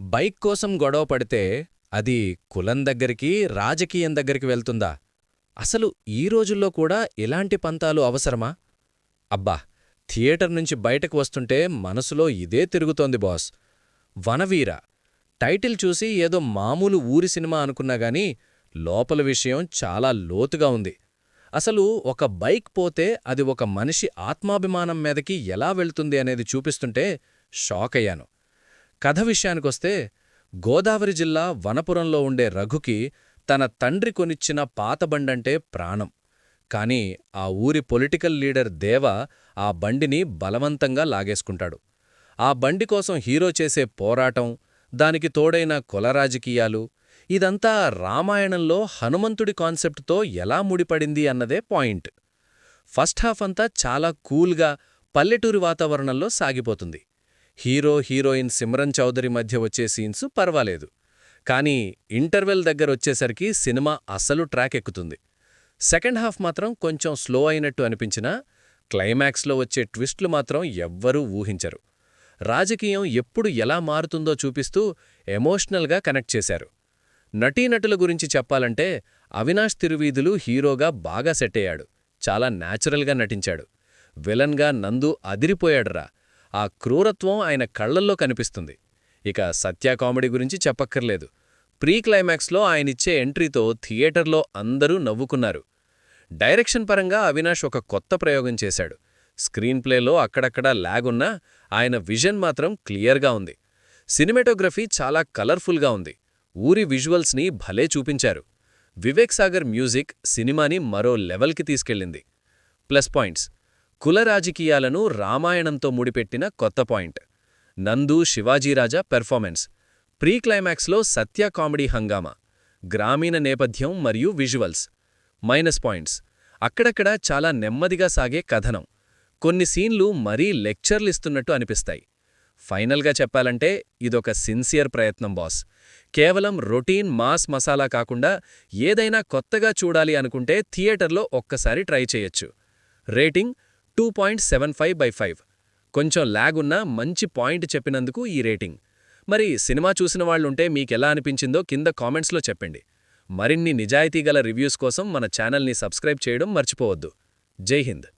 Bike కోసం గొడవ పడితే అది కులం దగ్గరికి, రాజకీయం దగ్గరికి వెళ్తుందా? అసలు ఈ రోజుల్లో కూడా ఇలాంటి పంతాలు అవసరమా? అబ్బా! థియేటర్ నుంచి బయటకు వస్తుంటే మనసులో ఇదే తిరుగుతోంది బాస్. 'వనవీర' టైటిల్ చూసి ఏదో మామూలు ఊరి సినిమా అనుకున్నాగాని లోపల విషయం చాలా లోతుగా ఉంది. అసలు ఒక బైక్ పోతే అది ఒక మనిషి ఆత్మాభిమానం మీదకి ఎలా వెళ్తుంది అనేది చూపిస్తుంటే షాకయ్యాను. కథ విషయానికొస్తే, గోదావరి జిల్లా వనపురంలో ఉండే రఘుకి తన తండ్రి కొనిచ్చిన పాత బండంటే ప్రాణం. కాని ఆ ఊరి పొలిటికల్ లీడర్ దేవ ఆ బండిని బలవంతంగా లాగేసుకుంటాడు. ఆ బండి కోసం హీరో చేసే పోరాటం, దానికి తోడైన కుల రాజకీయాలు, ఇదంతా రామాయణంలో హనుమంతుడి కాన్సెప్ట్తో ఎలా ముడిపడింది అన్నదే పాయింట్. ఫస్ట్ హాఫ్ అంతా చాలా కూల్గా పల్లెటూరి వాతావరణంలో సాగిపోతుంది. హీరో హీరోయిన్ సిమ్రన్ చౌదరి మధ్య వచ్చే సీన్స్ పర్వాలేదు. కానీ ఇంటర్వెల్ దగ్గరొచ్చేసరికి సినిమా అసలు ట్రాక్ ఎక్కుతుంది. సెకండ్ హాఫ్ మాత్రం కొంచెం స్లో అయినట్టు అనిపించినా క్లైమాక్స్లో వచ్చే ట్విస్ట్లు మాత్రం ఎవ్వరూ ఊహించరు. రాజకీయం ఎప్పుడు ఎలా మారుతుందో చూపిస్తూ ఎమోషనల్గా కనెక్ట్ చేశారు. నటీనటుల గురించి చెప్పాలంటే అవినాష్ తిరువీధులు హీరోగా బాగా సెట్టయ్యాడు. చాలా న్యాచురల్గా నటించాడు. విలన్గా నందు అదిరిపోయాడురా. ఆ క్రూరత్వం ఆయన కళ్లల్లో కనిపిస్తుంది. ఇక సత్య కామెడీ గురించి చెప్పక్కర్లేదు. ప్రీ క్లైమాక్స్లో ఆయనిచ్చే ఎంట్రీతో థియేటర్లో అందరూ నవ్వుకున్నారు. డైరెక్షన్ పరంగా అవినాష్ ఒక కొత్త ప్రయోగం చేశాడు. స్క్రీన్ ప్లేలో అక్కడక్కడా ల్యాగున్నా ఆయన విజన్ మాత్రం క్లియర్గా ఉంది. సినిమాటోగ్రఫీ చాలా కలర్ఫుల్గా ఉంది. ఊరి విజువల్స్ని భలే చూపించారు. వివేక్ సాగర్ మ్యూజిక్ సినిమాని మరో లెవెల్కి తీసుకెళ్ళింది. ప్లస్ పాయింట్స్: కుల రాజకీయాలను రామాయణంతో ముడిపెట్టిన కొత్త పాయింట్. నందు, శివాజీరాజా పెర్ఫార్మెన్స్. ప్రీ క్లైమాక్స్లో సత్య కామెడీ హంగామా. గ్రామీణ నేపథ్యం మరియు విజువల్స్. మైనస్ పాయింట్స్: అక్కడక్కడ చాలా నెమ్మదిగా సాగే కథనం. కొన్ని సీన్లు మరీ లెక్చర్లిస్తున్నట్టు అనిపిస్తాయి. ఫైనల్గా చెప్పాలంటే ఇదొక సిన్సియర్ ప్రయత్నం బాస్. కేవలం రొటీన్ మాస్ మసాలా కాకుండా ఏదైనా కొత్తగా చూడాలి అనుకుంటే థియేటర్లో ఒక్కసారి ట్రై చేయొచ్చు. రేటింగ్ 2.75/5. కొంచెం ల్యాగున్నా మంచి పాయింట్ చెప్పినందుకు ఈ రేటింగ్. మరి సినిమా చూసిన వాళ్ళుంటే మీకెలా అనిపించిందో కింద కామెంట్స్లో చెప్పండి. మరిన్ని నిజాయితీగల రివ్యూస్ కోసం మన ఛానల్ని సబ్స్క్రైబ్ చేయడం మర్చిపోవద్దు. జై హింద్.